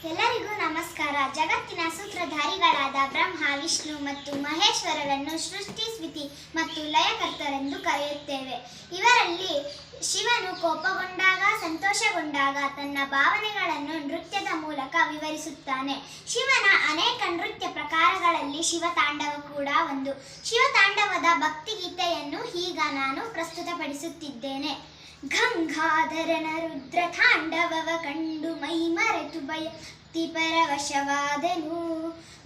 ಎಲ್ಲರಿಗೂ ನಮಸ್ಕಾರ. ಜಗತ್ತಿನ ಸೂತ್ರಧಾರಿಗಳಾದ ಬ್ರಹ್ಮ, ವಿಷ್ಣು ಮತ್ತು ಮಹೇಶ್ವರರನ್ನು ಸೃಷ್ಟಿ, ಸ್ಥಿತಿ ಮತ್ತು ಲಯಕರ್ತರೆಂದು ಕರೆಯುತ್ತೇವೆ. ಇವರಲ್ಲಿ ಶಿವನು ಕೋಪಗೊಂಡಾಗ, ಸಂತೋಷಗೊಂಡಾಗ ತನ್ನ ಭಾವನೆಗಳನ್ನು ನೃತ್ಯದ ಮೂಲಕ ವಿವರಿಸುತ್ತಾನೆ. ಶಿವನ ಅನೇಕ ನೃತ್ಯ ಪ್ರಕಾರಗಳಲ್ಲಿ ಶಿವತಾಂಡವ ಕೂಡ ಒಂದು. ಶಿವತಾಂಡವದ ಭಕ್ತಿಗೀತೆಯನ್ನು ಈಗ ನಾನು ಪ್ರಸ್ತುತಪಡಿಸುತ್ತಿದ್ದೇನೆ. ಗಂಗಾಧರನ ರುದ್ರ ತಾಂಡವವ ಕಂಡು ಮೈ ಮರೆತು ಭಕ್ತಿ ಪರವಶವಾದನು.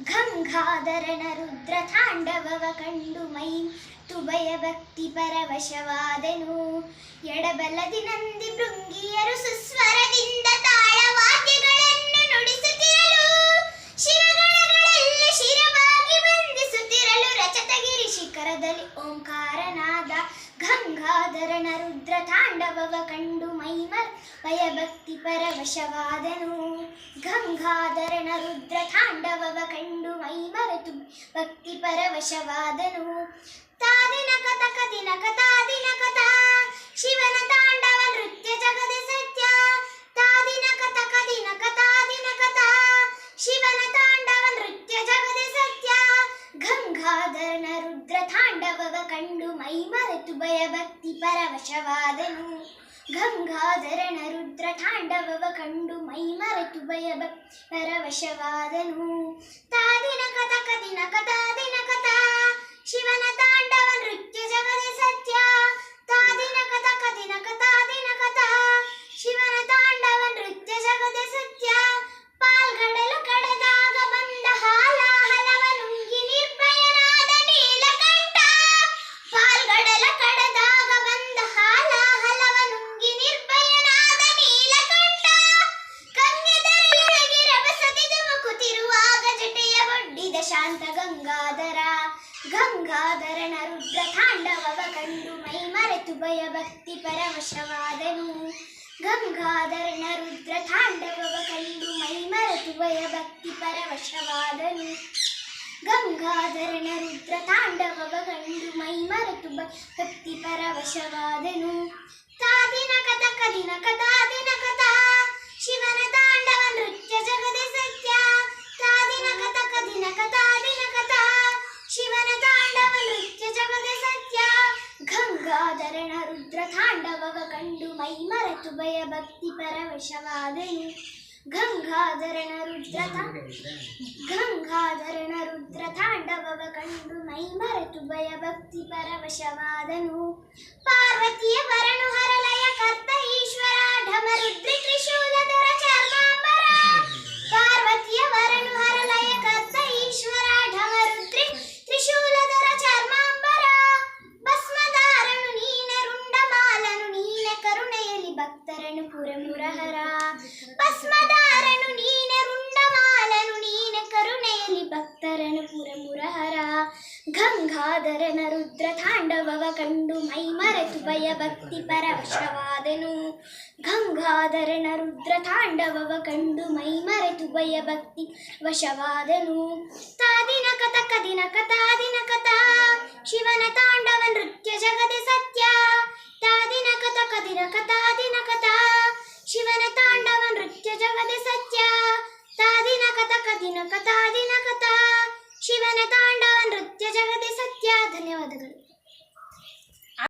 ಗಂಗಾಧರನ ರುದ್ರ ತಾಂಡವವ ಕಂಡು ಮೈ ಭಕ್ತಿ ಪರವಶವಾದನು. ಎಡಬಲದಿ ನಂದಿ ಭೃಂಗಿಯರು ಸುಸ್ವರದಿಂದ ತಾಳವಾದ್ಯಗಳನ್ನು ನುಡಿಸುತ್ತಿರಲು, ಶಿವಗಣಗಳೆಲ್ಲ ಶಿರವಾಗಿ ಬಂಧಿಸುತ್ತಿರಲು, ರಚತಗಿರಿ ಶಿಖರದಲ್ಲಿ ಓಂಕಾರನಾದ. ಗಂಗಾಧರನ ರುದ್ರ ತಾಂಡವವ ಕಂಡು ಮೈಮರ್ ಭಯಭಕ್ತಿ ಪರವಶವಾದನು. ಗಂಗಾಧರನ ರುದ್ರ ತಾಂಡವವ ಕಂಡು ಮೈಮರೆತು ಭಕ್ತಿ ಪರವಶವಾದನು. ತಾದಿನ ಕಥ ಕದಿನ ಕಥಾದಿನ ಕಥಾ ಶಿವನ ತಾಂಡವ ನೃತ್ಯ ಜಗದ ಸತ್ಯ. ತಾದಿನ ಕಥ ಕದಿನ ಕಥಾದಿನ ಕಥಾ ಶಿವನ ತಾಂಡವ ನೃತ್ಯ ಜಗದ ಸತ್ಯ. ಗಂಗಾಧರನ ರುದ್ರ ತಾಂಡವವ ಕಂಡು ಮೈ ಮರೆತು ಭಯಭಕ್ತಿ ಪರವಶವಾದನು. ಗಂಗಾಧರನ ರುದ್ರ ತಾಂಡವವ ಕಂಡು ಮೈ ಮರೆತು ಭಯಭಕ್ತಿ ಪರವಶವಾದನು. ತಾದಿನ ಕಥ ಕದಿನ ಕಥಾದಿನ ಕಥಾ ಶಿವನ ತಾಂಡವ ನೃತ್ಯ ಜಗದ ಸತ್ಯ. ತಾದಿನ ಕಥ ಕದಿನ ಕಥಾದಿನ ಕಥಾ ಶಿವನ ತಾಂಡವ ನೃತ್ಯ ಜಗದ ಸತ್ಯ. ಪಾಲ್ಗಡಲು ಕಡೆದಾಗ ಬಂದ ಹಾಲಾಹಲವ ನುಂಗಿ ನಿರ್ಭಯನಾದ ನೀಲಕಂಠ. ಪಾಲ್ಗಡಲ ಕಡೆದಾಗ ಬಂದ ಹಾಲಾಹಲವ ನುಂಗಿ ನಿರ್ಭಯನಾದ ನೀಲಕಂಠ. ಕಂಗೆದರೆಯೊಳಗೆ ರಭಸದಿ ಧುಮುಕುತ್ತಿರುವಾಗ ಜಟೆಯ ಒಡ್ಡಿದ ಶಾಂತ ಗಂಗಾಧರ. ಗಂಗಾಧರನ ರುದ್ರ ತಾಂಡವವ ಕಂಡು ಮೈ ಮರೆತು ಭಯಭಕ್ತಿ ಪರವಶವಾದನು. ಗಂಗಾಧರನ ರುದ್ರ ತಾಂಡವವ ಕಂಡು ಮೈ ಮರೆತು ಭಯಭಕ್ತಿ ಪರವಶವಾದನು. ಗಂಗಾಧರನ ರುದ್ರ ತಾಂಡವವ ಕಂಡು ಮೈ ಮರೆತು ಭಕ್ತಿ ಪರವಶವಾದನು. ತಾದಿನ ಕಥ ಕದಿನ ಕಥಾದಿನ ಕಥಾ ಶಿವನ ತಾಂಡವ ನೃತ್ಯ ಜಗದ ಸತ್ಯ. ತಾದಿನ ಕಥ ಕದಿನ ಕಥಾದಿನ ಕಥಾ ಶಿವನ ತಾಂಡವ ನೃತ್ಯ ಜಗದ ಸತ್ಯ. ಗಂಗಾಧರನ ರುದ್ರ ತಾಂಡವವ ಕಂಡು ಮೈ ಮರೆತು ಭಯಭಕ್ತಿ ಪರವಶವಾದನು. ಗಂಗಾಧರನ ರುದ್ರ ತಾಂಡವವ ಕಂಡು ಮೈ ಮರೆತು ಭಯಭಕ್ತಿ ಪರವಶವಾದನು. ಪಾರ್ವತಿಯ ವರನು ಹರಲಯ ಕರ್ತ ಈಶ್ವರ ಢಮರುದ್ರಿ ತ್ರಿಶೂಲಧರ ಚರ್ಮಾಂಬರ. ಪಾರ್ವತಿಯ ವರನು ಹರಲಯ ಕರ್ತ ಈಶ್ವರ ಢಮರುದ್ರಿ ತ್ರಿಶೂಲಧರ ಚರ್ಮಾಂಬರ. ಭಸ್ಮಧಾರನು ನೀನೆ ರುಂಡಮಾಲನು ನೀನೆ ಕರುಣೆಯಲ್ಲಿ ಭಕ್ತರನು ಪುರಮುರಹರ. ಭಸ್ಮಧಾರನು ನೀನೆ ರುಂಡಮಾಲನು ನೀನೆ ಕರುಣೆಯಲ್ಲಿ ಭಕ್ತರನು ಪುರಮುರಹರ. ಗಂಗಾಧರನ ರುದ್ರ ತಾಂಡವವ ಕಂಡು ಮೈ ಮರೆತು ಭಯಭಕ್ತಿ ಪರವಶವಾದನು. ಗಂಗಾಧರನ ರುದ್ರ ತಾಂಡವವ ಕಂಡು ಮೈ ಮರೆತು ಭಯಭಕ್ತಿ ವಶವಾದನು. ತಾದಿನ ಕಥ ಕದಿನ ಕಥಾದಿನ ಕಥಾ ಶಿವನ ತಾಂಡವ ನೃತ್ಯ ಜಗದ ಸತ್ಯ. ತಾದಿನ ಕಥ ಕದಿನ ಕಥಾದಿನ ಕಥಾ ಶಿವನ ತಾಂಡವ ನೃತ್ಯ ಜಗದ ಸತ್ಯ. ತಾದಿನ ಕಥ ಕದಿನ ಕಥಾದಿನ ಕಥಾ ಶಿವನ ತಾಂಡವ ನೃತ್ಯ ಜಗದ ಸತ್ಯ. ಧನ್ಯವಾದಗಳು.